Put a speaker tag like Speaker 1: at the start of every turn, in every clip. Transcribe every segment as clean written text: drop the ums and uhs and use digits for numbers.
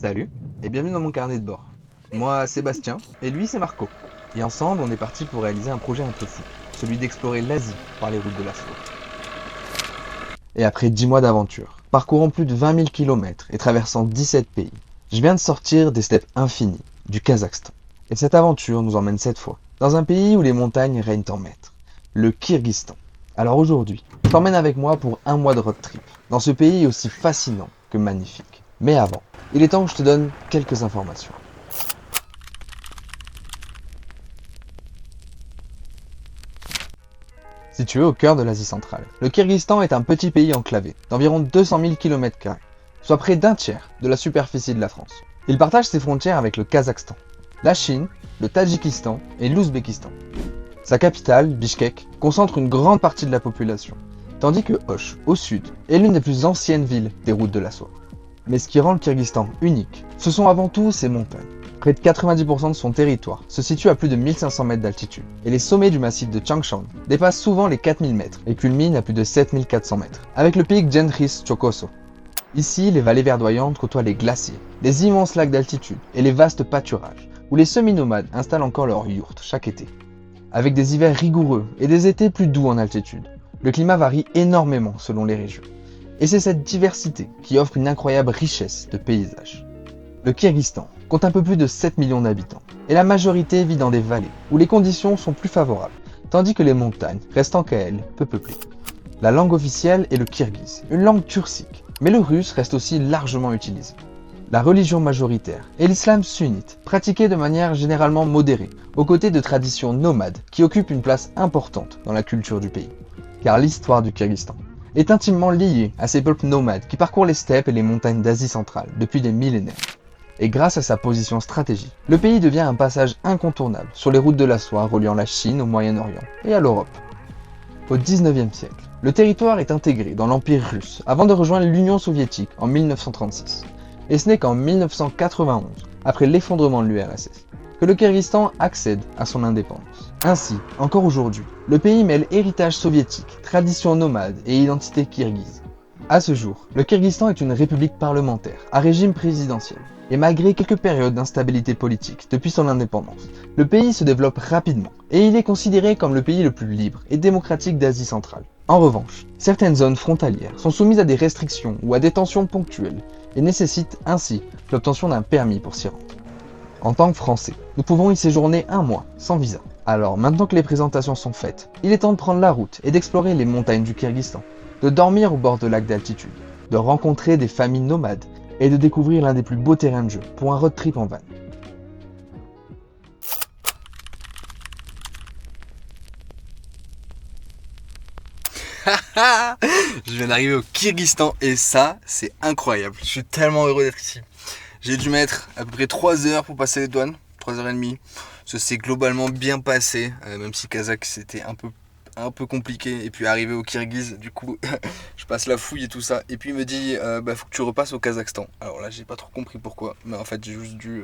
Speaker 1: Salut et bienvenue dans mon carnet de bord. Moi, Sébastien, et lui, c'est Marco. Et ensemble, on est parti pour réaliser un projet un peu fou, celui d'explorer l'Asie par les routes de la soie. Et après 10 mois d'aventure, parcourant plus de 20 000 km et traversant 17 pays, je viens de sortir des steppes infinies du Kazakhstan. Et cette aventure nous emmène cette fois dans un pays où les montagnes règnent en maître, le Kyrgyzstan. Alors aujourd'hui, je t'emmène avec moi pour un mois de road trip, dans ce pays aussi fascinant que magnifique. Mais avant, il est temps que je te donne quelques informations. Situé au cœur de l'Asie centrale, le Kyrgyzstan est un petit pays enclavé d'environ 200 000 km², soit près d'un tiers de la superficie de la France. Il partage ses frontières avec le Kazakhstan, la Chine, le Tadjikistan et l'Ouzbékistan. Sa capitale, Bishkek, concentre une grande partie de la population, tandis que Osh, au sud, est l'une des plus anciennes villes des routes de la soie. Mais ce qui rend le Kyrgyzstan unique, ce sont avant tout ses montagnes. Près de 90% de son territoire se situe à plus de 1500 mètres d'altitude, et les sommets du massif de Changshan dépassent souvent les 4000 mètres et culminent à plus de 7400 mètres, avec le pic Genghis Chokoso. Ici, les vallées verdoyantes côtoient les glaciers, les immenses lacs d'altitude et les vastes pâturages, où les semi-nomades installent encore leurs yourtes chaque été. Avec des hivers rigoureux et des étés plus doux en altitude, le climat varie énormément selon les régions. Et c'est cette diversité qui offre une incroyable richesse de paysages. Le Kyrgyzstan compte un peu plus de 7 millions d'habitants, et la majorité vit dans des vallées, où les conditions sont plus favorables, tandis que les montagnes restent quant à elles peu peuplées. La langue officielle est le kirghize, une langue turcique, mais le russe reste aussi largement utilisé. La religion majoritaire est l'islam sunnite, pratiqué de manière généralement modérée, aux côtés de traditions nomades qui occupent une place importante dans la culture du pays. Car l'histoire du Kyrgyzstan est intimement liée à ces peuples nomades qui parcourent les steppes et les montagnes d'Asie centrale depuis des millénaires. Et grâce à sa position stratégique, le pays devient un passage incontournable sur les routes de la soie reliant la Chine au Moyen-Orient et à l'Europe. Au XIXe siècle, le territoire est intégré dans l'Empire russe avant de rejoindre l'Union soviétique en 1936. Et ce n'est qu'en 1991, après l'effondrement de l'URSS, que le Kyrgyzstan accède à son indépendance. Ainsi, encore aujourd'hui, le pays mêle héritage soviétique, tradition nomade et identité kirghize. À ce jour, le Kyrgyzstan est une république parlementaire, à régime présidentiel. Et malgré quelques périodes d'instabilité politique depuis son indépendance, le pays se développe rapidement et il est considéré comme le pays le plus libre et démocratique d'Asie centrale. En revanche, certaines zones frontalières sont soumises à des restrictions ou à des tensions ponctuelles et nécessitent ainsi l'obtention d'un permis pour s'y rendre. En tant que Français, nous pouvons y séjourner un mois sans visa. Alors maintenant que les présentations sont faites, il est temps de prendre la route et d'explorer les montagnes du Kyrgyzstan, de dormir au bord de lacs d'altitude, de rencontrer des familles nomades et de découvrir l'un des plus beaux terrains de jeu pour un road trip en van.
Speaker 2: Je viens d'arriver au Kyrgyzstan et ça, c'est incroyable. Je suis tellement heureux d'être ici. J'ai dû mettre à peu près 3 heures pour passer les douanes, 3 heures et demie. Ça s'est globalement bien passé, même si Kazakh c'était un peu compliqué. Et puis arrivé au Kyrgyz, du coup, je passe la fouille et tout ça. Et puis il me dit, faut que tu repasses au Kazakhstan. Alors là, j'ai pas trop compris pourquoi, mais en fait, j'ai juste dû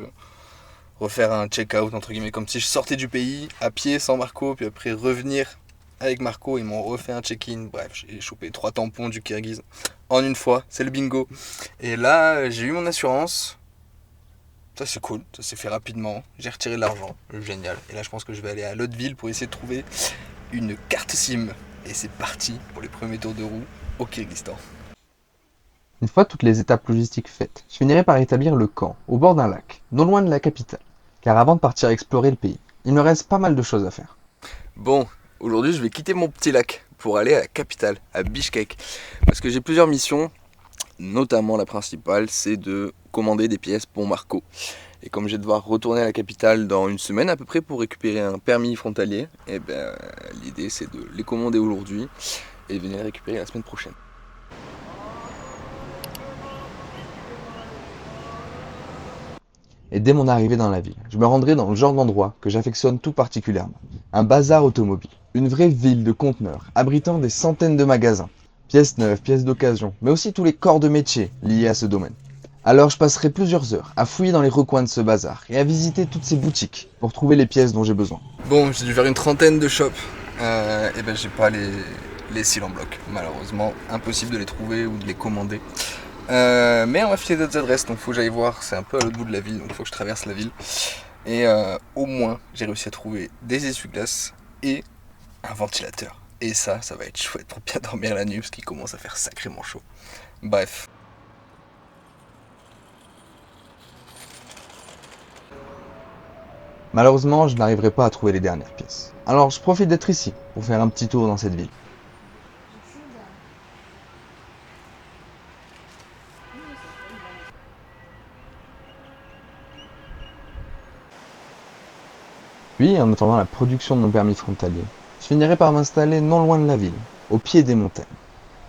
Speaker 2: refaire un check-out, entre guillemets, comme si je sortais du pays à pied sans Marco, puis après revenir avec Marco. Ils m'ont refait un check-in. Bref, j'ai chopé 3 tampons du Kyrgyz en une fois, c'est le bingo. Et là, j'ai eu mon assurance. Ça c'est cool, ça s'est fait rapidement. J'ai retiré de l'argent, génial. Et là, je pense que je vais aller à l'autre ville pour essayer de trouver une carte SIM. Et c'est parti pour les premiers tours de roue au Kyrgyzstan.
Speaker 1: Une fois toutes les étapes logistiques faites, je finirai par établir le camp au bord d'un lac, non loin de la capitale. Car avant de partir explorer le pays, il me reste pas mal de choses à faire.
Speaker 2: Bon, aujourd'hui, je vais quitter mon petit lac pour aller à la capitale, à Bishkek. Parce que j'ai plusieurs missions, notamment la principale, c'est de commander des pièces pour Marco. Et comme je vais devoir retourner à la capitale dans une semaine à peu près pour récupérer un permis frontalier, et l'idée c'est de les commander aujourd'hui et de venir les récupérer la semaine prochaine.
Speaker 1: Et dès mon arrivée dans la ville, je me rendrai dans le genre d'endroit que j'affectionne tout particulièrement. Un bazar automobile. Une vraie ville de conteneurs, abritant des centaines de magasins. Pièces neuves, pièces d'occasion, mais aussi tous les corps de métier liés à ce domaine. Alors je passerai plusieurs heures à fouiller dans les recoins de ce bazar et à visiter toutes ces boutiques pour trouver les pièces dont j'ai besoin.
Speaker 2: Bon, j'ai dû faire une trentaine de shops. J'ai pas les cils en bloc. Malheureusement, impossible de les trouver ou de les commander. Mais on m'a filé d'autres adresses, donc faut que j'aille voir. C'est un peu à l'autre bout de la ville, donc faut que je traverse la ville. Et au moins, j'ai réussi à trouver des essuie-glaces et un ventilateur. Et ça va être chouette pour bien dormir la nuit, parce qu'il commence à faire sacrément chaud. Bref.
Speaker 1: Malheureusement, je n'arriverai pas à trouver les dernières pièces. Alors je profite d'être ici pour faire un petit tour dans cette ville. Puis, en attendant la production de mon permis frontalier, je finirai par m'installer non loin de la ville, au pied des montagnes.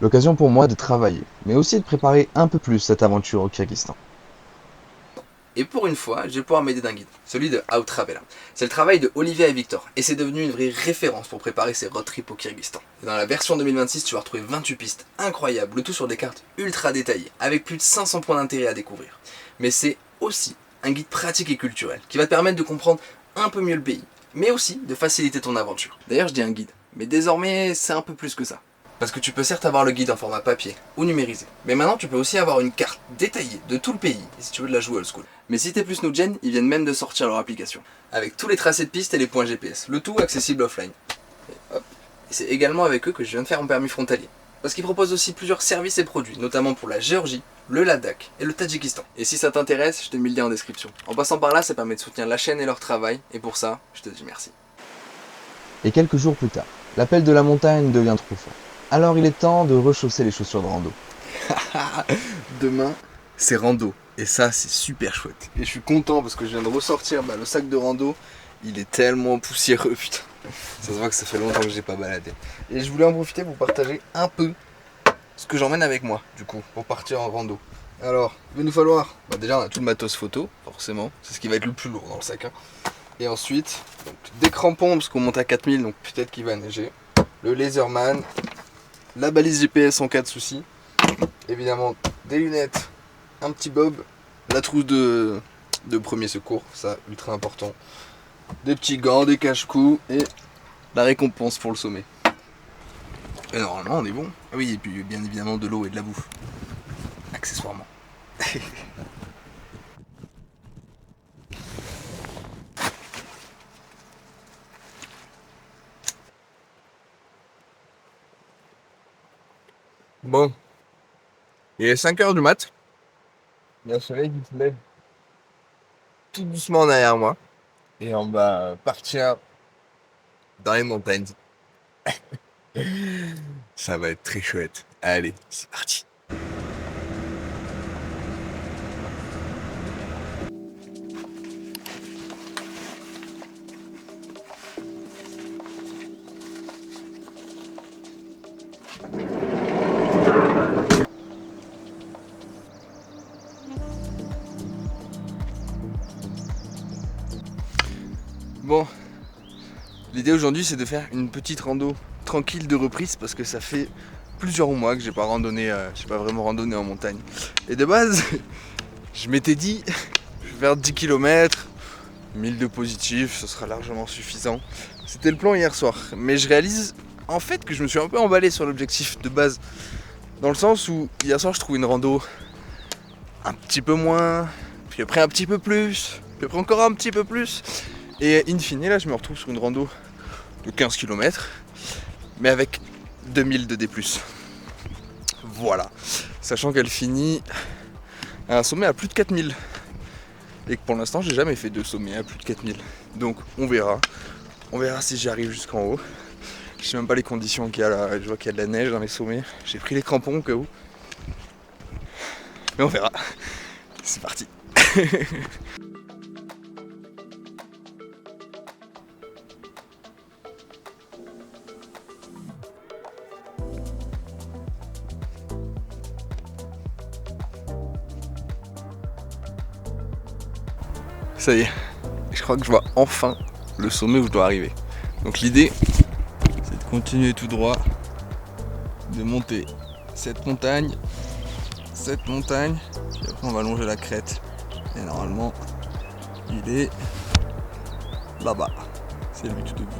Speaker 1: L'occasion pour moi de travailler, mais aussi de préparer un peu plus cette aventure au Kyrgyzstan.
Speaker 2: Et pour une fois, je vais pouvoir m'aider d'un guide, celui de Outravela. C'est le travail de Olivia et Victor, et c'est devenu une vraie référence pour préparer ses road trips au Kyrgyzstan. Et dans la version 2026, tu vas retrouver 28 pistes incroyables, le tout sur des cartes ultra détaillées, avec plus de 500 points d'intérêt à découvrir. Mais c'est aussi un guide pratique et culturel, qui va te permettre de comprendre un peu mieux le pays, mais aussi de faciliter ton aventure. D'ailleurs, je dis un guide, mais désormais, c'est un peu plus que ça. Parce que tu peux certes avoir le guide en format papier ou numérisé, mais maintenant tu peux aussi avoir une carte détaillée de tout le pays, si tu veux de la jouer old school. Mais si t'es plus new-gen, ils viennent même de sortir leur application, avec tous les tracés de pistes et les points GPS, le tout accessible offline. Et c'est également avec eux que je viens de faire mon permis frontalier. Parce qu'ils proposent aussi plusieurs services et produits, notamment pour la Géorgie, le Ladakh et le Tadjikistan. Et si ça t'intéresse, je te mets le lien en description. En passant par là, ça permet de soutenir la chaîne et leur travail, et pour ça, je te dis merci.
Speaker 1: Et quelques jours plus tard, l'appel de la montagne devient trop fort. Alors il est temps de rechausser les chaussures de rando.
Speaker 2: Demain, c'est rando. Et ça, c'est super chouette. Et je suis content parce que je viens de ressortir le sac de rando. Il est tellement poussiéreux, putain. Ça se voit que ça fait longtemps que j'ai pas baladé. Et je voulais en profiter pour partager un peu ce que j'emmène avec moi, du coup, pour partir en rando. Alors, il va nous falloir, déjà on a tout le matos photo, forcément. C'est ce qui va être le plus lourd dans le sac. Et ensuite, donc, des crampons, parce qu'on monte à 4000, donc peut-être qu'il va neiger. Le laserman, la balise GPS en cas de souci, évidemment des lunettes, un petit bob, la trousse de premier secours, ça ultra important, des petits gants, des cache-cou et la récompense pour le sommet. Et normalement on est bon. Ah oui, et puis bien évidemment de l'eau et de la bouffe, accessoirement. Bon, il est 5h du mat. Il y a le soleil qui se lève tout doucement derrière moi. Et on va partir dans les montagnes. Ça va être très chouette. Allez, c'est parti. Bon, l'idée aujourd'hui c'est de faire une petite rando tranquille de reprise parce que ça fait plusieurs mois que j'ai pas vraiment randonné en montagne. Et de base, je m'étais dit, je vais faire 10 km, 1000 de positif, ce sera largement suffisant. C'était le plan hier soir, mais je réalise en fait que je me suis un peu emballé sur l'objectif de base. Dans le sens où hier soir je trouve une rando un petit peu moins, puis après un petit peu plus, puis après encore un petit peu plus. Et in fine, là, je me retrouve sur une rando de 15 km, mais avec 2000 de D+. Voilà. Sachant qu'elle finit à un sommet à plus de 4000. Et que pour l'instant, j'ai jamais fait de sommet à plus de 4000. Donc, on verra. On verra si j'y arrive jusqu'en haut. Je sais même pas les conditions qu'il y a là. Je vois qu'il y a de la neige dans les sommets. J'ai pris les crampons au cas où. Mais on verra. C'est parti. Ça y est, je crois que je vois enfin le sommet où je dois arriver. Donc l'idée, c'est de continuer tout droit, de monter cette montagne, puis après on va longer la crête. Et normalement, il est là-bas. C'est lui tout debout.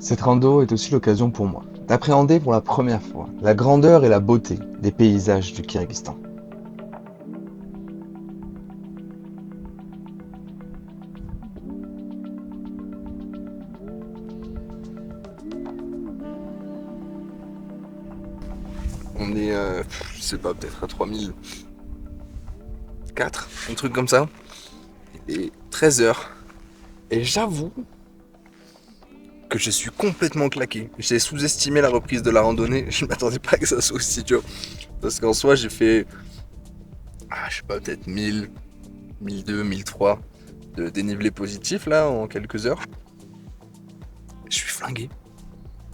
Speaker 1: Cette rando est aussi l'occasion pour moi d'appréhender pour la première fois la grandeur et la beauté des paysages du Kyrgyzstan.
Speaker 2: On est, je sais pas, peut-être à 3004, un truc comme ça. Et 13 heures. Et j'avoue que je suis complètement claqué. J'ai sous-estimé la reprise de la randonnée. Je m'attendais pas que ça soit aussi dur. Parce qu'en soi, j'ai fait, je sais pas, peut-être 1000, 1002, 1003 de dénivelé positif là en quelques heures. Je suis flingué.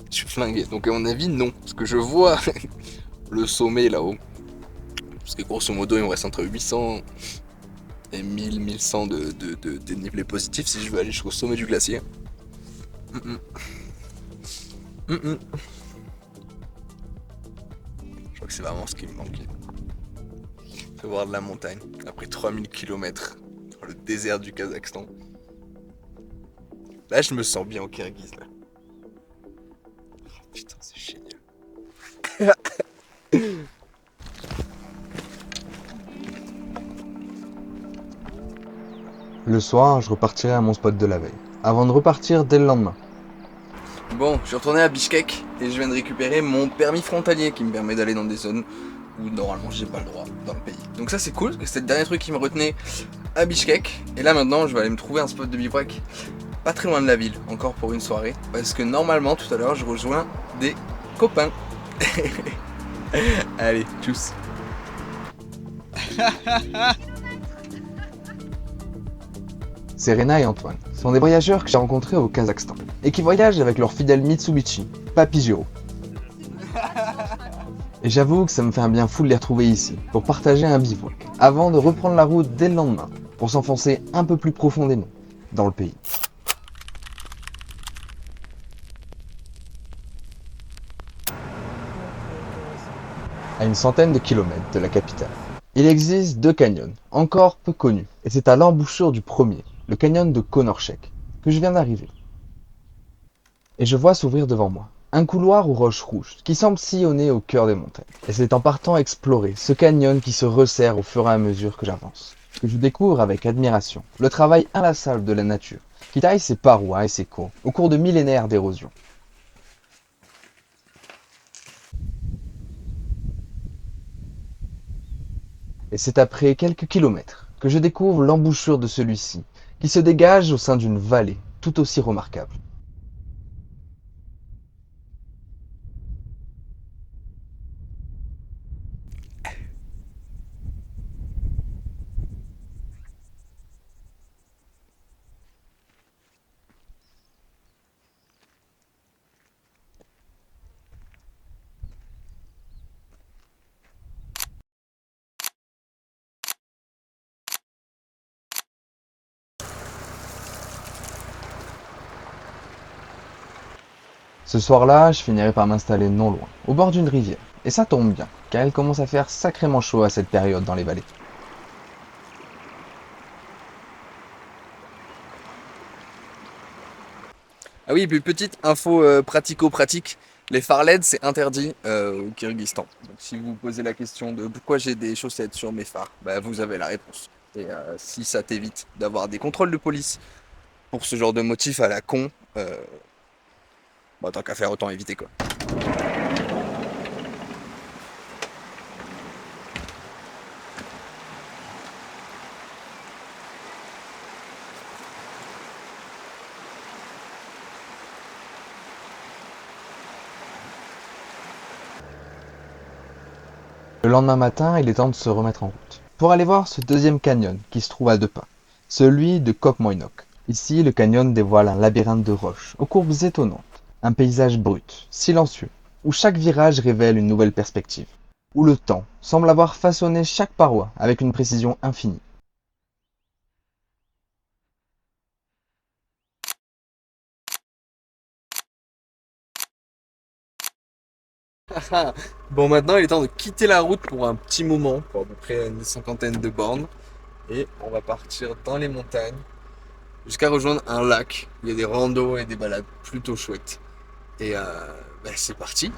Speaker 2: Je suis flingué. Donc à mon avis, non. Parce que je vois le sommet là-haut. Parce que grosso modo, il me reste entre 800 et 1000, 1100 de dénivelé positif si je veux aller jusqu'au sommet du glacier. Je crois que c'est vraiment ce qui me manque. C'est voir de la montagne après 3000 km dans le désert du Kazakhstan. Là, je me sens bien au Kirghiz là. Oh, putain, c'est génial.
Speaker 1: Le soir, je repartirai à mon spot de la veille, avant de repartir dès le lendemain.
Speaker 2: Bon, je suis retourné à Bishkek et je viens de récupérer mon permis frontalier qui me permet d'aller dans des zones où normalement j'ai pas le droit dans le pays. Donc ça c'est cool, parce que c'était le dernier truc qui me retenait à Bishkek. Et là maintenant je vais aller me trouver un spot de bivouac pas très loin de la ville, encore pour une soirée. Parce que normalement tout à l'heure je rejoins des copains. Allez, tchuss.
Speaker 1: Serena et Antoine sont des voyageurs que j'ai rencontrés au Kazakhstan et qui voyagent avec leur fidèle Mitsubishi, Papy. Et j'avoue que ça me fait un bien fou de les retrouver ici pour partager un bivouac avant de reprendre la route dès le lendemain pour s'enfoncer un peu plus profondément dans le pays. À une centaine de kilomètres de la capitale, il existe deux canyons, encore peu connus, et c'est à l'embouchure du premier, le canyon de Konorchek, que je viens d'arriver. Et je vois s'ouvrir devant moi un couloir aux roches rouges qui semble sillonner au cœur des montagnes. Et c'est en partant explorer ce canyon qui se resserre au fur et à mesure que j'avance, que je découvre avec admiration le travail inlassable de la nature, qui taille ses parois et ses cours au cours de millénaires d'érosion. Et c'est après quelques kilomètres que je découvre l'embouchure de celui-ci, qui se dégage au sein d'une vallée tout aussi remarquable. Ce soir-là, je finirai par m'installer non loin, au bord d'une rivière. Et ça tombe bien, car il commence à faire sacrément chaud à cette période dans les vallées.
Speaker 2: Ah oui, puis petite info pratico-pratique, les phares LED c'est interdit au Kyrgyzstan. Donc si vous vous posez la question de pourquoi j'ai des chaussettes sur mes phares, bah, vous avez la réponse. Et si ça t'évite d'avoir des contrôles de police pour ce genre de motif à la con, bah, tant qu'à faire autant éviter quoi.
Speaker 1: Le lendemain matin, il est temps de se remettre en route, pour aller voir ce deuxième canyon qui se trouve à 2 pas, celui de Kokmoïnok. Ici, le canyon dévoile un labyrinthe de roches, aux courbes étonnantes, un paysage brut, silencieux, où chaque virage révèle une nouvelle perspective, où le temps semble avoir façonné chaque paroi avec une précision infinie.
Speaker 2: Bon, maintenant il est temps de quitter la route pour un petit moment, pour à peu près une cinquantaine de bornes. Et on va partir dans les montagnes jusqu'à rejoindre un lac. Il y a des randos et des balades plutôt chouettes. Et c'est parti.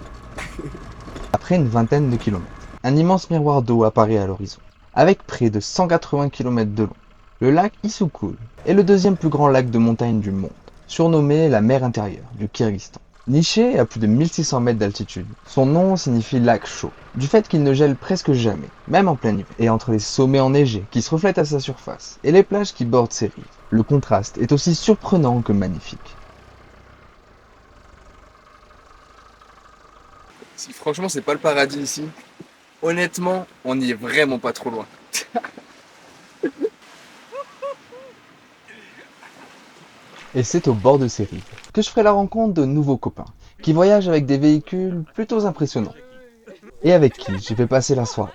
Speaker 1: Après une vingtaine de kilomètres, un immense miroir d'eau apparaît à l'horizon. Avec près de 180 km de long, le lac Issoukoul est le deuxième plus grand lac de montagne du monde, surnommé la mer intérieure du Kyrgyzstan. Niché à plus de 1600 mètres d'altitude, son nom signifie lac chaud, du fait qu'il ne gèle presque jamais, même en plein hiver. Et entre les sommets enneigés qui se reflètent à sa surface et les plages qui bordent ses rives, le contraste est aussi surprenant que magnifique.
Speaker 2: Si franchement c'est pas le paradis ici, honnêtement on n'y est vraiment pas trop loin.
Speaker 1: Et c'est au bord de ces rives que je ferai la rencontre de nouveaux copains qui voyagent avec des véhicules plutôt impressionnants et avec qui je vais passer la soirée.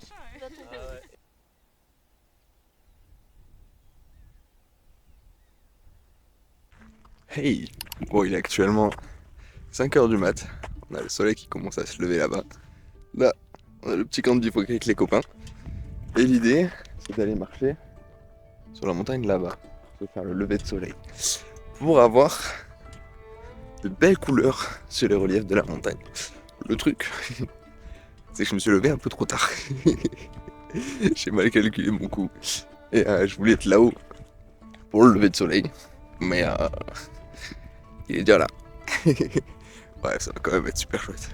Speaker 2: Hey, bon il est actuellement 5h du mat, on a le soleil qui commence à se lever là-bas. Là, on a le petit camp de bivouac avec les copains. Et l'idée, c'est d'aller marcher sur la montagne là-bas, pour faire le lever de soleil, pour avoir de belles couleurs sur les reliefs de la montagne. Le truc, c'est que je me suis levé un peu trop tard. J'ai mal calculé mon coup. Et je voulais être là-haut pour le lever de soleil. Mais il est déjà là. Ouais, ça va quand même être super chouette.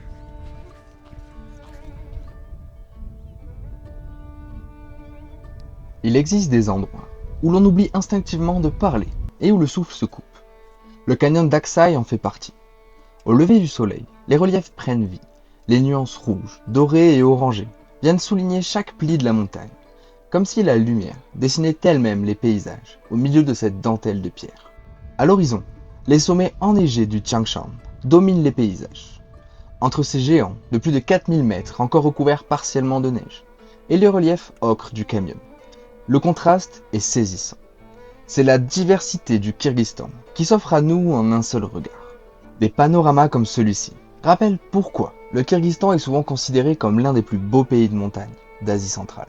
Speaker 1: Il existe des endroits où l'on oublie instinctivement de parler et où le souffle se coupe. Le canyon d'Aksai en fait partie. Au lever du soleil, les reliefs prennent vie. Les nuances rouges, dorées et orangées viennent souligner chaque pli de la montagne, comme si la lumière dessinait elle-même les paysages au milieu de cette dentelle de pierre. À l'horizon, les sommets enneigés du Tian Shan dominent les paysages. Entre ces géants de plus de 4000 mètres encore recouverts partiellement de neige, et les reliefs ocre du canyon, le contraste est saisissant. C'est la diversité du Kyrgyzstan qui s'offre à nous en un seul regard. Des panoramas comme celui-ci rappellent pourquoi le Kyrgyzstan est souvent considéré comme l'un des plus beaux pays de montagne d'Asie centrale.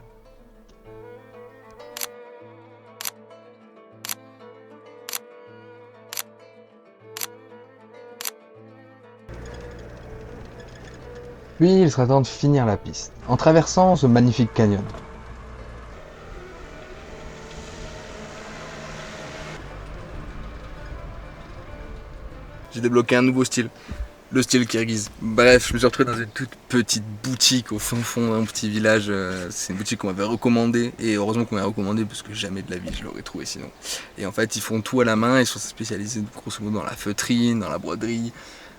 Speaker 1: Puis il sera temps de finir la piste en traversant ce magnifique canyon.
Speaker 2: J'ai débloqué un nouveau style, le style kirghiz. Bref, je me suis retrouvé dans une toute petite boutique au fin fond d'un petit village. C'est une boutique qu'on m'avait recommandée et heureusement qu'on m'a recommandé parce que jamais de la vie je l'aurais trouvé sinon. Et en fait, ils font tout à la main, ils sont spécialisés grosso modo dans la feutrine, dans la broderie.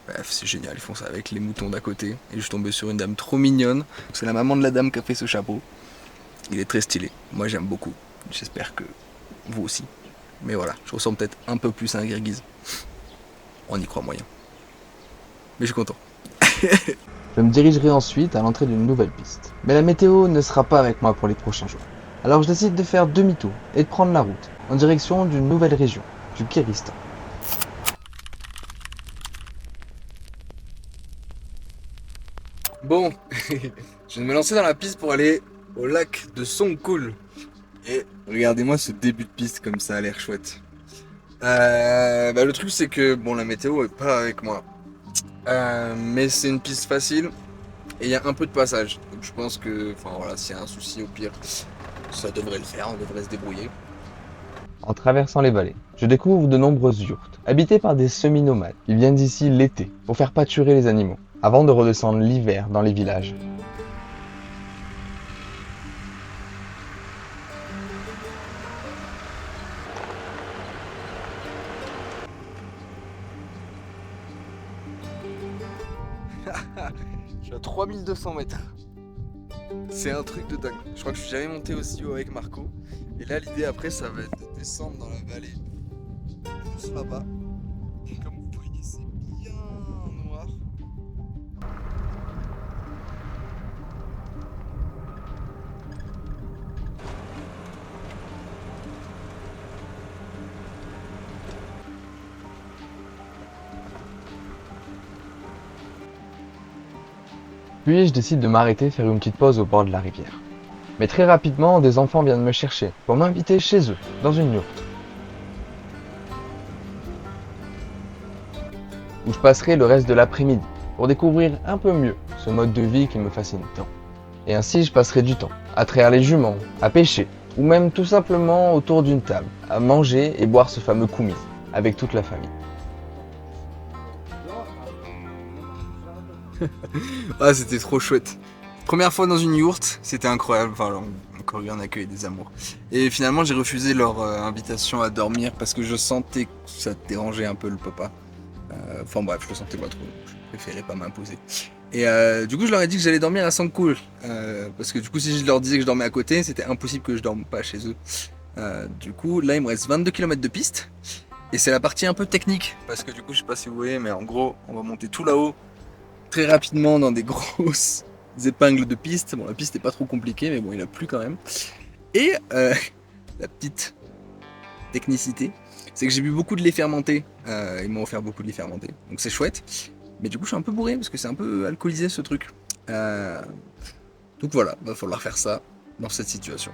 Speaker 2: Bref, c'est génial, ils font ça avec les moutons d'à côté. Et je suis tombé sur une dame trop mignonne. C'est la maman de la dame qui a fait ce chapeau. Il est très stylé. Moi, j'aime beaucoup. J'espère que vous aussi. Mais voilà, je ressemble peut-être un peu plus à un kirghiz. On y croit moyen. Mais je suis content.
Speaker 1: Je me dirigerai ensuite à l'entrée d'une nouvelle piste. Mais la météo ne sera pas avec moi pour les prochains jours. Alors je décide de faire demi-tour et de prendre la route en direction d'une nouvelle région, du Kyrgyzstan.
Speaker 2: Bon, je vais me lancer dans la piste pour aller au lac de Songkul. Et regardez-moi ce début de piste comme ça a l'air chouette. Le truc c'est que bon, la météo est pas avec moi. Mais c'est une piste facile et il y a un peu de passage. Donc je pense que, enfin voilà, s'il y a un souci au pire, ça devrait le faire, on devrait se débrouiller.
Speaker 1: En traversant les vallées, je découvre de nombreuses yourtes, habitées par des semi-nomades. Ils viennent ici l'été pour faire pâturer les animaux, avant de redescendre l'hiver dans les villages.
Speaker 2: Je suis à 3200 mètres. C'est un truc de dingue. Je crois que je suis jamais monté aussi haut avec Marco. Et là, l'idée après, ça va être de descendre dans la vallée. Juste là-bas. Et comme vous voyez, c'est bien noir.
Speaker 1: Puis je décide de m'arrêter faire une petite pause au bord de la rivière. Mais très rapidement, des enfants viennent me chercher pour m'inviter chez eux, dans une yourte. où je passerai le reste de l'après-midi pour découvrir un peu mieux ce mode de vie qui me fascine tant. Et ainsi je passerai du temps à traire les juments, à pêcher, ou même tout simplement autour d'une table, à manger et boire ce fameux koumi avec toute la famille.
Speaker 2: Ah, c'était trop chouette. Première fois dans une yourte, c'était incroyable. Enfin, on a encore eu un accueil des amours. Et finalement, j'ai refusé leur invitation à dormir parce que je sentais que ça dérangeait un peu le papa. Enfin bref, je le sentais pas trop. Je préférais pas m'imposer. Et du coup, je leur ai dit que j'allais dormir à Sangkul. Parce que du coup, si je leur disais que je dormais à côté, c'était impossible que je dorme pas chez eux. Du coup, là, il me reste 22 km de piste. Et c'est la partie un peu technique. Parce que du coup, je sais pas si vous voyez, mais en gros, on va monter tout là-haut très rapidement dans des grosses épingles de piste. Bon, la piste est pas trop compliquée, mais bon, il a plu quand même. Et la petite technicité, c'est que j'ai bu beaucoup de lait fermenté. Ils m'ont offert beaucoup de lait fermenté, donc c'est chouette. Mais du coup, je suis un peu bourré parce que c'est un peu alcoolisé ce truc. Donc voilà, va falloir faire ça dans cette situation.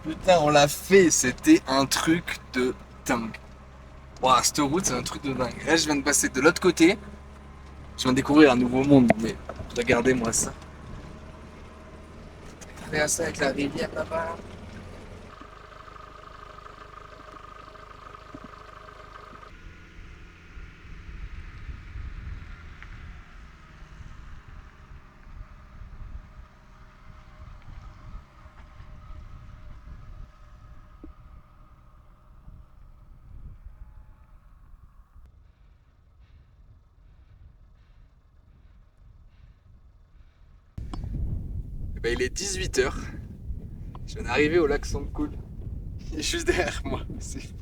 Speaker 2: Putain, on l'a fait, c'était un truc de dingue. Ouah, cette route, c'est un truc de dingue. Là, je viens de passer de l'autre côté. Je viens de découvrir un nouveau monde, mais regardez-moi ça. Regardez ça avec la rivière là-bas. Ben, il est 18h. Je viens d'arriver au lac Sangkul. Il est juste derrière moi. C'est fou.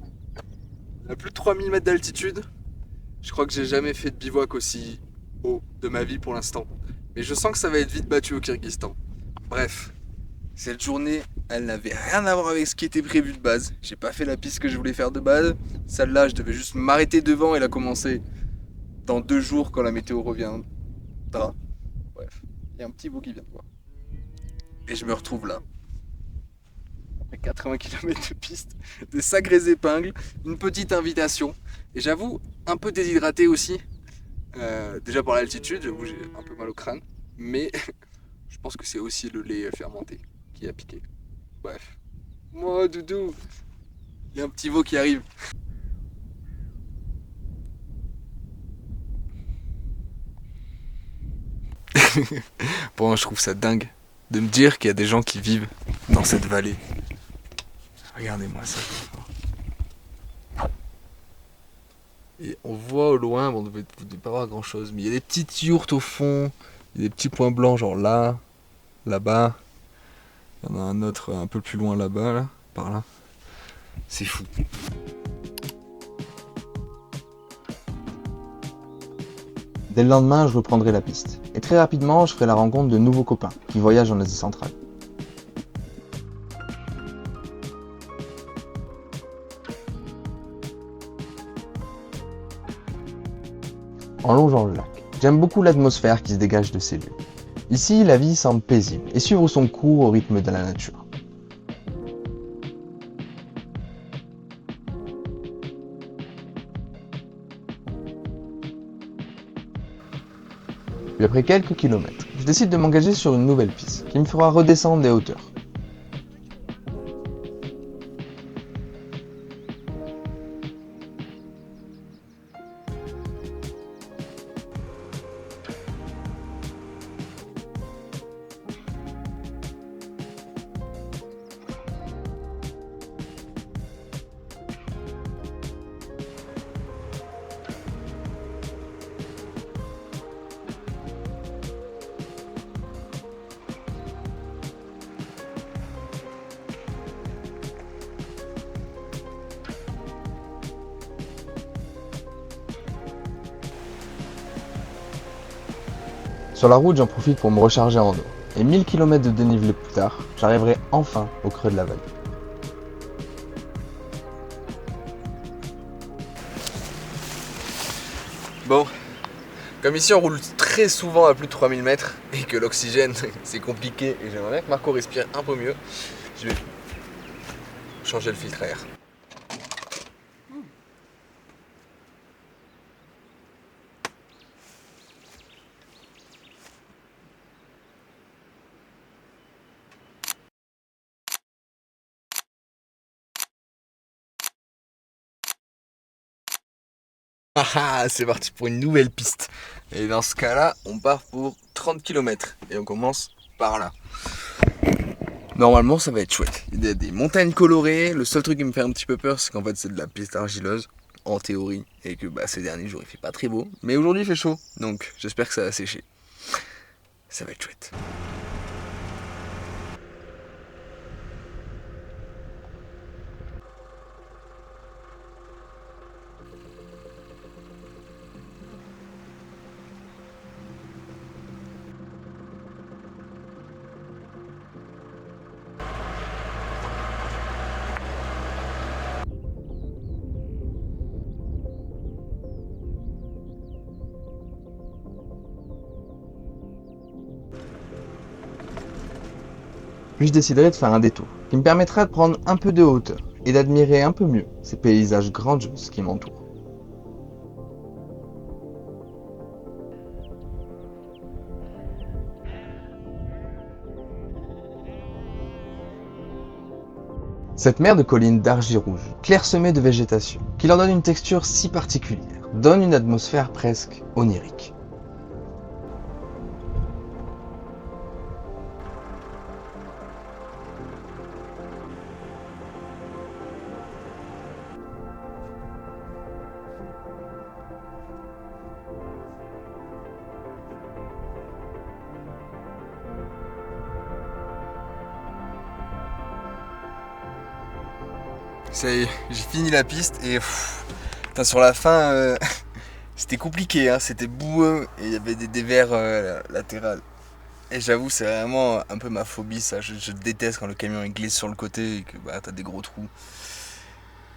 Speaker 2: À plus de 3000 mètres d'altitude. Je crois que j'ai jamais fait de bivouac aussi haut de ma vie pour l'instant. Mais je sens que ça va être vite battu au Kyrgyzstan. Bref, cette journée, elle n'avait rien à voir avec ce qui était prévu de base. J'ai pas fait la piste que je voulais faire de base. Celle-là, je devais juste m'arrêter devant et la commencer dans 2 jours quand la météo reviendra. Bref, il y a un petit bout qui vient de voir. Et je me retrouve là. Après 80 km de piste, des sacrées épingles, une petite invitation. Et j'avoue, un peu déshydraté aussi. Déjà par l'altitude, j'avoue, j'ai un peu mal au crâne. Mais je pense que c'est aussi le lait fermenté qui a piqué. Bref. Moi, doudou, il y a un petit veau qui arrive. Bon, je trouve ça dingue de me dire qu'il y a des gens qui vivent dans cette vallée. Regardez-moi ça. Et on voit au loin, bon, on ne devait pas voir grand chose, mais il y a des petites yourtes au fond, il y a des petits points blancs, genre là, là-bas. Il y en a un autre un peu plus loin là-bas, là, par là. C'est fou.
Speaker 1: Dès le lendemain, je reprendrai la piste. Et très rapidement, je ferai la rencontre de nouveaux copains qui voyagent en Asie centrale. En longeant le lac, j'aime beaucoup l'atmosphère qui se dégage de ces lieux. Ici, la vie semble paisible et suivre son cours au rythme de la nature. Puis après quelques kilomètres, je décide de m'engager sur une nouvelle piste qui me fera redescendre des hauteurs. Sur la route, j'en profite pour me recharger en eau. Et 1000 km de dénivelé plus tard, j'arriverai enfin au creux de la vallée.
Speaker 2: Bon, comme ici on roule très souvent à plus de 3000 mètres et que l'oxygène c'est compliqué et j'aimerais bien que Marco respire un peu mieux, je vais changer le filtre à air. Ah, c'est parti pour une nouvelle piste. Et dans ce cas-là, on part pour 30 km. Et on commence par là. Normalement, ça va être chouette. Il y a des montagnes colorées. Le seul truc qui me fait un petit peu peur, c'est qu'en fait, c'est de la piste argileuse, en théorie. Et que ces derniers jours, il fait pas très beau. Mais aujourd'hui, il fait chaud. Donc, j'espère que ça va sécher. Ça va être chouette.
Speaker 1: Puis je déciderai de faire un détour, qui me permettra de prendre un peu de hauteur et d'admirer un peu mieux ces paysages grandioses qui m'entourent. Cette mer de collines d'argile rouge, clairsemée de végétation, qui leur donne une texture si particulière, donne une atmosphère presque onirique.
Speaker 2: Ça y est, j'ai fini la piste et putain, sur la fin, c'était compliqué, hein, c'était boueux et il y avait des dévers latérales. Et j'avoue, c'est vraiment un peu ma phobie, ça. Je déteste quand le camion il glisse sur le côté et que t'as des gros trous.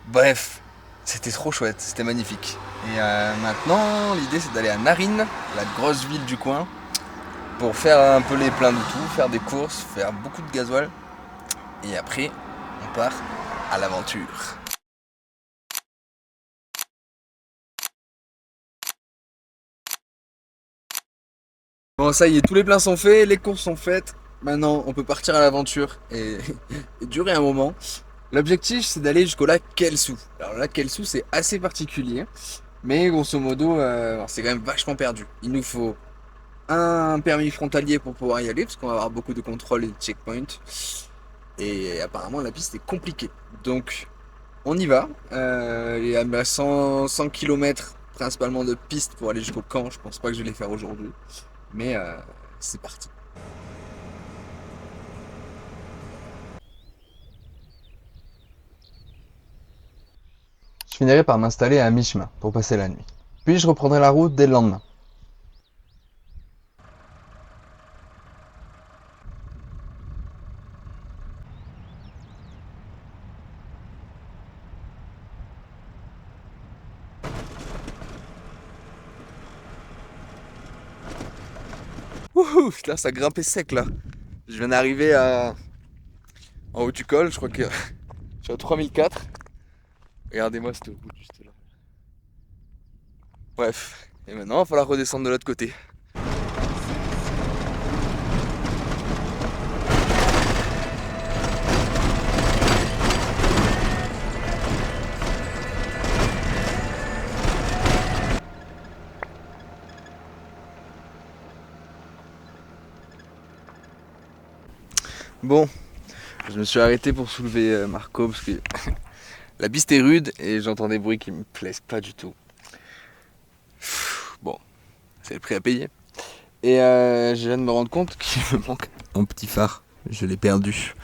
Speaker 2: Bref, c'était trop chouette, c'était magnifique. Et maintenant, l'idée c'est d'aller à Naryn, la grosse ville du coin, pour faire un peu les pleins de tout, faire des courses, faire beaucoup de gasoil. Et après, on part à l'aventure. Bon, ça y est, tous les pleins sont faits, les courses sont faites. Maintenant, on peut partir à l'aventure et, et durer un moment. L'objectif, c'est d'aller jusqu'au lac Kelso. Alors, le lac Kelso, c'est assez particulier, mais grosso modo, c'est quand même vachement perdu. Il nous faut un permis frontalier pour pouvoir y aller, parce qu'on va avoir beaucoup de contrôles et de checkpoints. Et apparemment, la piste est compliquée. Donc, on y va. Il y a 100 km principalement de pistes pour aller jusqu'au camp. Je pense pas que je vais les faire aujourd'hui. Mais c'est parti.
Speaker 1: Je finirai par m'installer à mi-chemin pour passer la nuit. Puis je reprendrai la route dès le lendemain.
Speaker 2: Wouhou, putain, ça grimpait sec là. Je viens d'arriver en haut du col, je crois que je suis à 3004. Regardez-moi, c'était au bout juste là. Bref, et maintenant, il va falloir redescendre de l'autre côté. Bon, je me suis arrêté pour soulever Marco parce que la piste est rude et j'entends des bruits qui me plaisent pas du tout. Bon, c'est le prix à payer. Et je viens de me rendre compte qu'il me manque un petit phare. Je l'ai perdu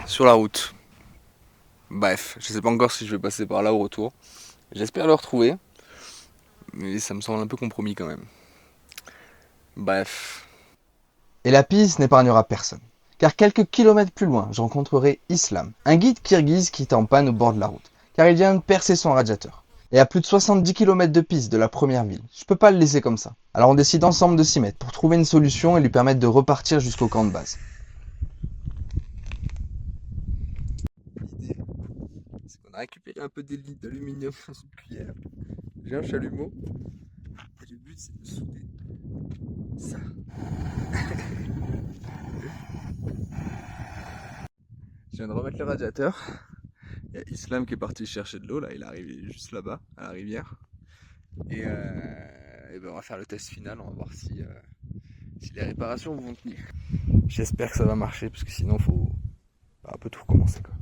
Speaker 2: sur la route. Bref, je sais pas encore si je vais passer par là au retour. J'espère le retrouver. Mais ça me semble un peu compromis quand même. Bref.
Speaker 1: Et la piste n'épargnera personne. Car quelques kilomètres plus loin, je rencontrerai Islam, un guide kirghize qui est en panne au bord de la route, car il vient de percer son radiateur. et à plus de 70 km de piste de la première ville. Je peux pas le laisser comme ça. Alors on décide ensemble de s'y mettre pour trouver une solution et lui permettre de repartir jusqu'au camp de base.
Speaker 2: L'idée, c'est qu'on a récupéré un peu des litres d'aluminium dans une cuillère. J'ai un chalumeau. Et le but, c'est de souder ça. Je viens de remettre le radiateur. Il y a Islam qui est parti chercher de l'eau, là, il est arrivé juste là-bas, à la rivière. Et ben on va faire le test final, on va voir si les réparations vont tenir. J'espère que ça va marcher, parce que sinon faut un peu tout recommencer, quoi.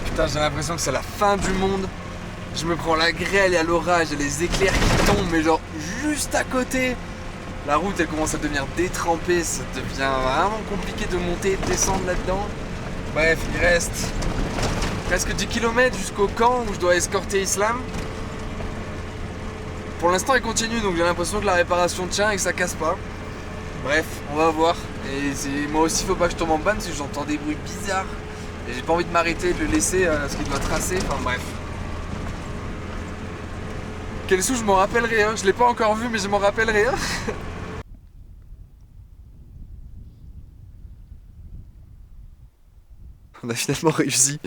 Speaker 2: Putain, j'ai l'impression que c'est la fin du monde. Je me prends la grêle, il y a l'orage, il y a les éclairs qui tombent, mais genre juste à côté. La route elle commence à devenir détrempée, ça devient vraiment compliqué de monter et de descendre là-dedans. Bref, il reste presque 10 km jusqu'au camp où je dois escorter Islam. Pour l'instant il continue, donc j'ai l'impression que la réparation tient et que ça casse pas. Bref, on va voir. Et moi aussi faut pas que je tombe en panne si j'entends des bruits bizarres. Et j'ai pas envie de m'arrêter, de le laisser parce qu'il doit tracer, enfin bref. Quel sou, je m'en rappellerai, hein. Je l'ai pas encore vu mais je m'en rappellerai. Hein. On a finalement réussi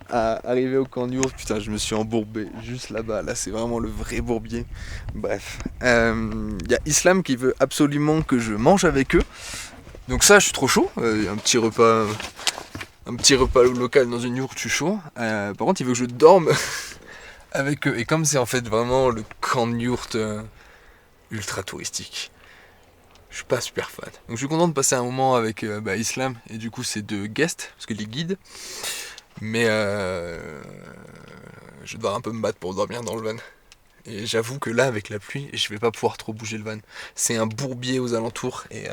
Speaker 2: à arriver au camp Niourt. Putain, je me suis embourbé juste là-bas. Là, c'est vraiment le vrai bourbier. Bref. Y a Islam qui veut absolument que je mange avec eux. Donc ça, je suis trop chaud. Un petit repas local dans une yourte, je suis chaud. Par contre, il veut que je dorme avec eux. Et comme c'est en fait vraiment le camp Niourt ultra touristique, je suis pas super fan. Donc je suis content de passer un moment avec Islam et du coup c'est deux guests, parce que les guides. Mais je vais devoir un peu me battre pour dormir dans le van. Et j'avoue que là avec la pluie, je vais pas pouvoir trop bouger le van. C'est un bourbier aux alentours et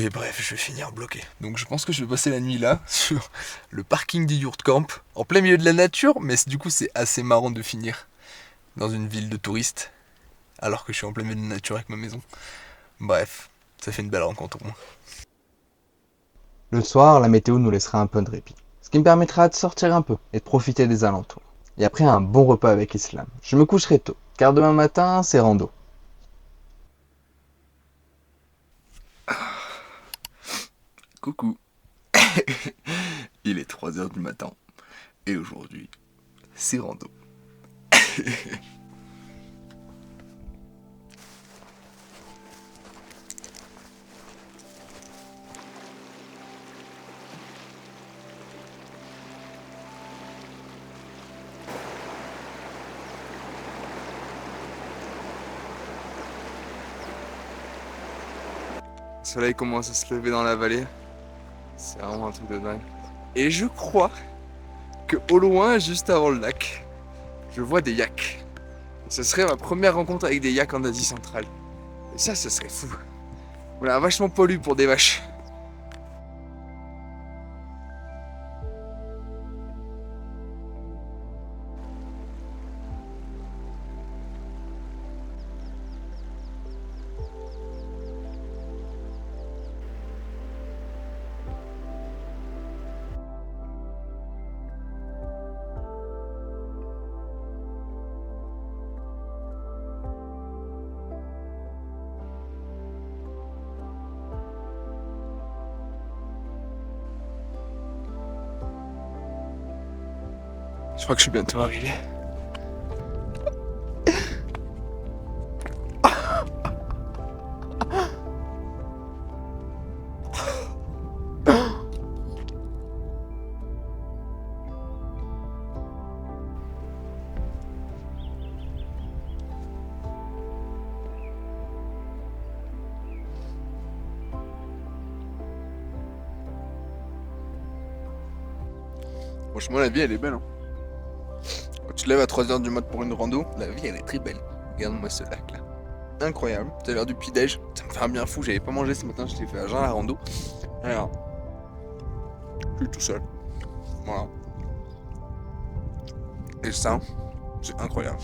Speaker 2: bref, je vais finir bloqué. Donc je pense que je vais passer la nuit là, sur le parking du Yurt Camp, en plein milieu de la nature, mais du coup c'est assez marrant de finir dans une ville de touristes, alors que je suis en plein milieu de la nature avec ma maison. Bref, ça fait une belle rencontre au moins.
Speaker 1: Le soir, la météo nous laissera un peu de répit, ce qui me permettra de sortir un peu et de profiter des alentours. Et après un bon repas avec Islam, je me coucherai tôt, car demain matin, c'est rando.
Speaker 2: Coucou. Il est 3h du matin et aujourd'hui, c'est rando. Le soleil commence à se lever dans la vallée. C'est vraiment un truc de dingue. Et je crois que au loin, juste avant le lac, je vois des yaks. Ce serait ma première rencontre avec des yaks en Asie centrale. Et ça, ce serait fou. On a vachement pollu pour des vaches. Je crois que je suis bientôt arrivé. Franchement, la vie, elle est belle. Hein. Quand tu te lèves à 3h du mat pour une rando, la vie, elle est très belle. Regarde-moi ce lac là. Incroyable. C'est l'heure du petit-déj. Ça me fait un bien fou. J'avais pas mangé ce matin. Je l'ai fait à jeun la rando. Alors, je suis tout seul. Voilà. Et ça, c'est incroyable.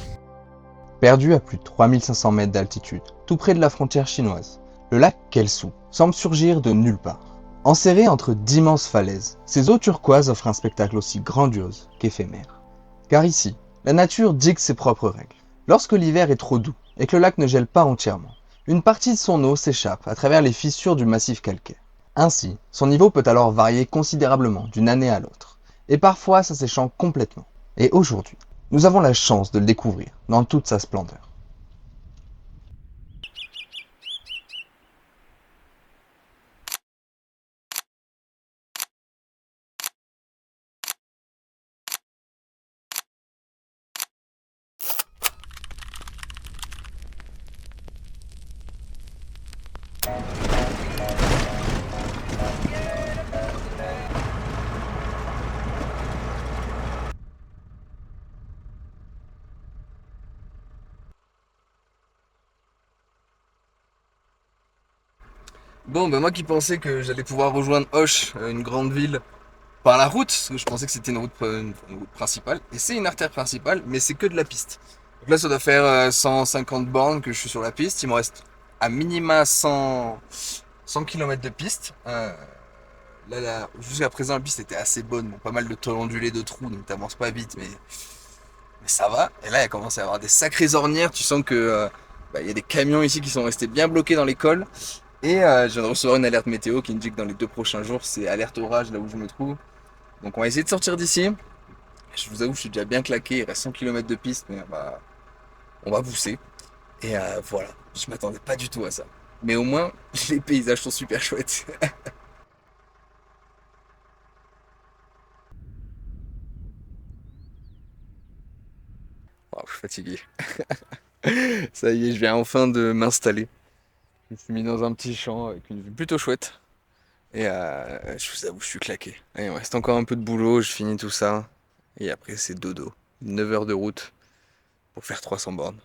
Speaker 1: Perdu à plus de 3500 mètres d'altitude, tout près de la frontière chinoise, le lac Kelsu semble surgir de nulle part. Enserrées entre d'immenses falaises, ces eaux turquoises offrent un spectacle aussi grandiose qu'éphémère. Car ici, la nature dicte ses propres règles. Lorsque l'hiver est trop doux et que le lac ne gèle pas entièrement, une partie de son eau s'échappe à travers les fissures du massif calcaire. Ainsi, son niveau peut alors varier considérablement d'une année à l'autre, et parfois s'asséchant complètement. Et aujourd'hui, nous avons la chance de le découvrir dans toute sa splendeur.
Speaker 2: Bon, bah moi qui pensais que j'allais pouvoir rejoindre Auch, une grande ville, par la route, parce que je pensais que c'était une route principale, et c'est une artère principale, mais c'est que de la piste. Donc là, ça doit faire 150 bornes que je suis sur la piste. Il me reste à minima 100 km de piste. Jusqu'à présent, la piste était assez bonne. Bon, pas mal de tôles ondulées, de trous, donc t'avances pas vite, mais ça va. Et là, il a commencé à avoir des sacrées ornières. Tu sens que il y a des camions ici qui sont restés bien bloqués dans les cols. Et je viens de recevoir une alerte météo qui me dit que dans les 2 prochains jours, c'est alerte orage là où je me trouve. Donc on va essayer de sortir d'ici. Je vous avoue, je suis déjà bien claqué. Il reste 100 km de piste, mais on va pousser. Et voilà, je m'attendais pas du tout à ça. Mais au moins, les paysages sont super chouettes. Oh, je suis fatigué. Ça y est, je viens enfin de m'installer. Je me suis mis dans un petit champ avec une vue plutôt chouette. Et je vous avoue, je suis claqué. Et il me reste encore un peu de boulot, je finis tout ça. Et après, c'est dodo. 9 heures de route pour faire 300 bornes.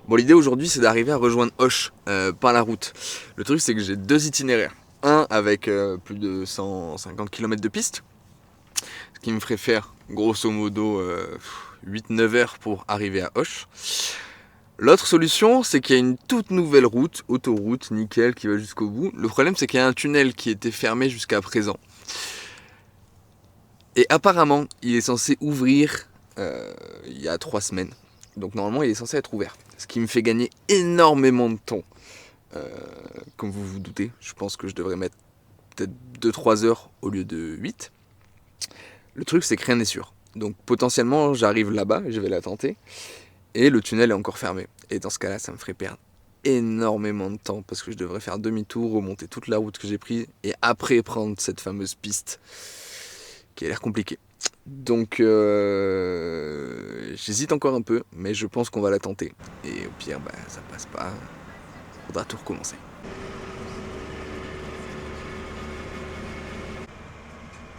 Speaker 2: Bon, l'idée aujourd'hui, c'est d'arriver à rejoindre Auch par la route. Le truc, c'est que j'ai 2 itinéraires. Un avec plus de 150 km de piste, ce qui me ferait faire grosso modo 8-9 heures pour arriver à Auch. L'autre solution, c'est qu'il y a une toute nouvelle route, autoroute, nickel, qui va jusqu'au bout. Le problème, c'est qu'il y a un tunnel qui était fermé jusqu'à présent. Et apparemment, il est censé ouvrir il y a 3 semaines. Donc normalement, il est censé être ouvert. Ce qui me fait gagner énormément de temps. Comme vous vous doutez, je pense que je devrais mettre peut-être 2-3 heures au lieu de 8. Le truc, c'est que rien n'est sûr. Donc potentiellement, j'arrive là-bas, je vais la tenter. Et le tunnel est encore fermé. Et dans ce cas-là, ça me ferait perdre énormément de temps parce que je devrais faire demi-tour, remonter toute la route que j'ai prise et après prendre cette fameuse piste qui a l'air compliquée. Donc j'hésite encore un peu, mais je pense qu'on va la tenter. Et au pire, ça passe pas, faudra tout recommencer.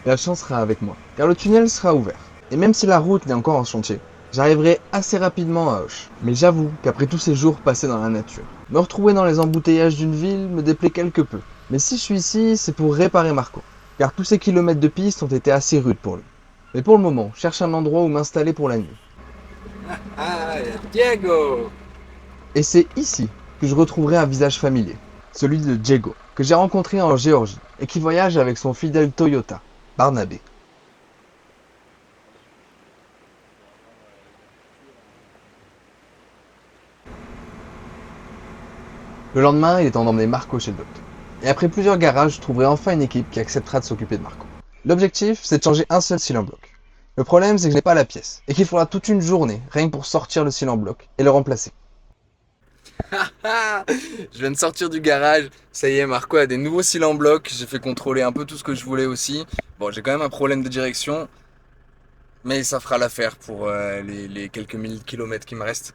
Speaker 1: La chance sera avec moi, car le tunnel sera ouvert. Et même si la route n'est encore en chantier, j'arriverai assez rapidement à Auch. Mais j'avoue qu'après tous ces jours passés dans la nature, me retrouver dans les embouteillages d'une ville me déplaît quelque peu. Mais si je suis ici, c'est pour réparer Marco, car tous ces kilomètres de piste ont été assez rudes pour lui. Mais pour le moment, je cherche un endroit où m'installer pour la nuit.
Speaker 2: Ah, Diego!
Speaker 1: Et c'est ici que je retrouverai un visage familier, celui de Diego, que j'ai rencontré en Géorgie et qui voyage avec son fidèle Toyota, Barnabé. Le lendemain, il est temps d'emmener Marco chez le docteur. Et après plusieurs garages, je trouverai enfin une équipe qui acceptera de s'occuper de Marco. L'objectif, c'est de changer un seul cylindre bloc. Le problème, c'est que je n'ai pas la pièce, et qu'il faudra toute une journée, rien que pour sortir le cylindre bloc et le remplacer.
Speaker 2: Je viens de sortir du garage, ça y est, Marco a des nouveaux cylindres en bloc, j'ai fait contrôler un peu tout ce que je voulais aussi. Bon, j'ai quand même un problème de direction, mais ça fera l'affaire pour les quelques mille kilomètres qui me restent.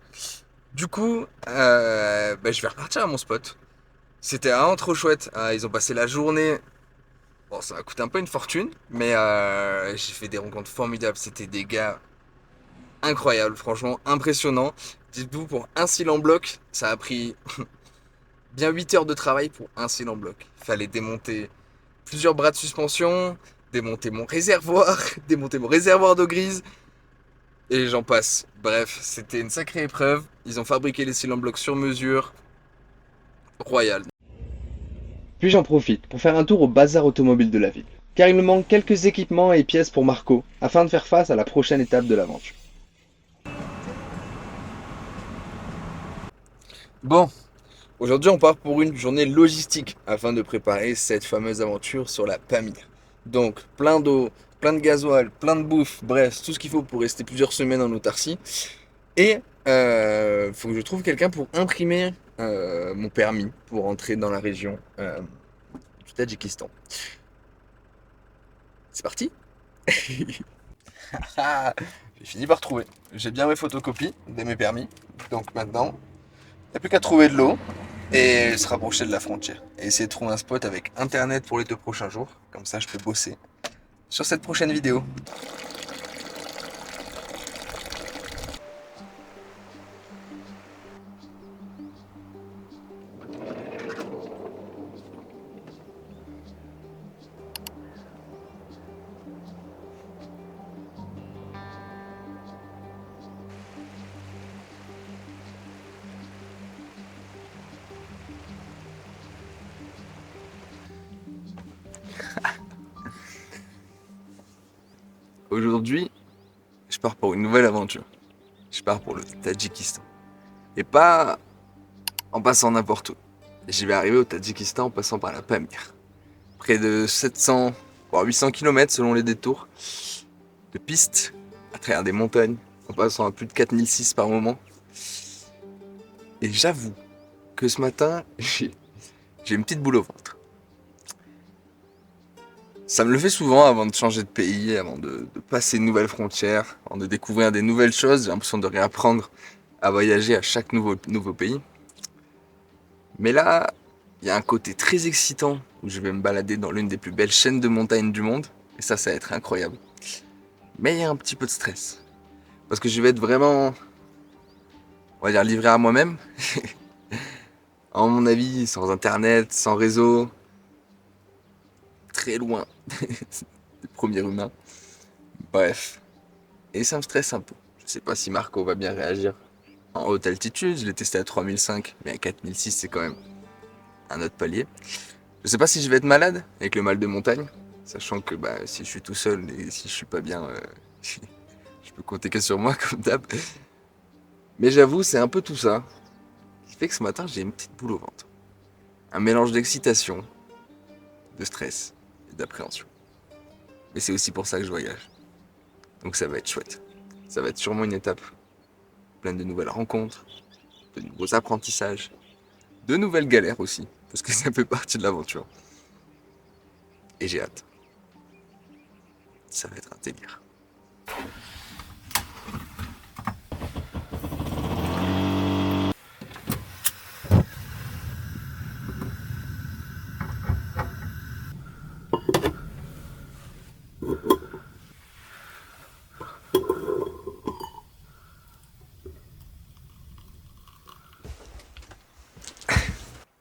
Speaker 2: Du coup, je vais repartir à mon spot. C'était vraiment trop chouette. Ils ont passé la journée. Bon, ça m'a coûté un peu une fortune, mais j'ai fait des rencontres formidables. C'était des gars incroyables, franchement impressionnants. Dites-vous, pour un cylindre en bloc, ça a pris bien 8 heures de travail pour un cylindre en bloc. Il fallait démonter plusieurs bras de suspension, démonter mon réservoir, démonter mon réservoir d'eau grise. et j'en passe. Bref, c'était une sacrée épreuve. Ils ont fabriqué les cils en bloc sur mesure. Royal.
Speaker 1: Puis j'en profite pour faire un tour au bazar automobile de la ville, car il me manque quelques équipements et pièces pour Marco, afin de faire face à la prochaine étape de l'aventure.
Speaker 2: Bon, aujourd'hui on part pour une journée logistique afin de préparer cette fameuse aventure sur la Pamir. Donc plein d'eau, plein de gasoil, plein de bouffe, bref, tout ce qu'il faut pour rester plusieurs semaines en autarcie. Et faut que je trouve quelqu'un pour imprimer mon permis pour entrer dans la région du Tadjikistan. C'est parti. J'ai fini par trouver. J'ai bien mes photocopies de mes permis. Donc maintenant, il n'y a plus qu'à trouver de l'eau et se rapprocher de la frontière. Et essayer de trouver un spot avec internet pour les 2 prochains jours. Comme ça, je peux bosser sur cette prochaine vidéo. Aujourd'hui, je pars pour une nouvelle aventure. Je pars pour le Tadjikistan. Et pas en passant n'importe où. J'y vais arriver au Tadjikistan en passant par la Pamir. Près de 700 voire 800 km selon les détours de pistes à travers des montagnes en passant à plus de 4006 par moment. Et j'avoue que ce matin, j'ai une petite boule au ventre. Ça me le fait souvent avant de changer de pays, avant de passer une nouvelle frontière, avant de découvrir des nouvelles choses. J'ai l'impression de réapprendre à voyager à chaque nouveau pays. Mais là, il y a un côté très excitant où je vais me balader dans l'une des plus belles chaînes de montagnes du monde. Et ça va être incroyable. Mais il y a un petit peu de stress. Parce que je vais être vraiment, on va dire, livré à moi-même. À mon avis, sans internet, sans réseau. Très loin des premiers humains. Bref. Et ça me stresse un peu. Je sais pas si Marco va bien réagir. En haute altitude, je l'ai testé à 3005, mais à 4006, c'est quand même un autre palier. Je sais pas si je vais être malade avec le mal de montagne, sachant que bah, si je suis tout seul et si je suis pas bien, je peux compter que sur moi comme d'hab. Mais j'avoue, c'est un peu tout ça qui fait que ce matin, j'ai une petite boule au ventre. Un mélange d'excitation, de stress et d'appréhension. Mais c'est aussi pour ça que je voyage. Donc ça va être chouette. Ça va être sûrement une étape pleine de nouvelles rencontres, de nouveaux apprentissages, de nouvelles galères aussi, parce que ça fait partie de l'aventure. Et j'ai hâte. Ça va être un délire.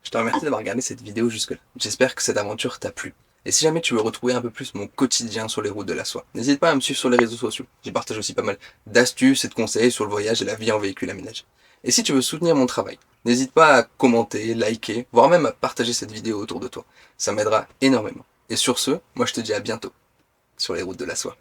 Speaker 2: Je te remercie d'avoir regardé cette vidéo jusque-là. J'espère que cette aventure t'a plu. Et si jamais tu veux retrouver un peu plus mon quotidien sur les routes de la soie, n'hésite pas à me suivre sur les réseaux sociaux. J'y partage aussi pas mal d'astuces et de conseils sur le voyage et la vie en véhicule aménagé. Et si tu veux soutenir mon travail, n'hésite pas à commenter, liker, voire même à partager cette vidéo autour de toi. Ça m'aidera énormément. Et sur ce, moi je te dis à bientôt sur les routes de la soie.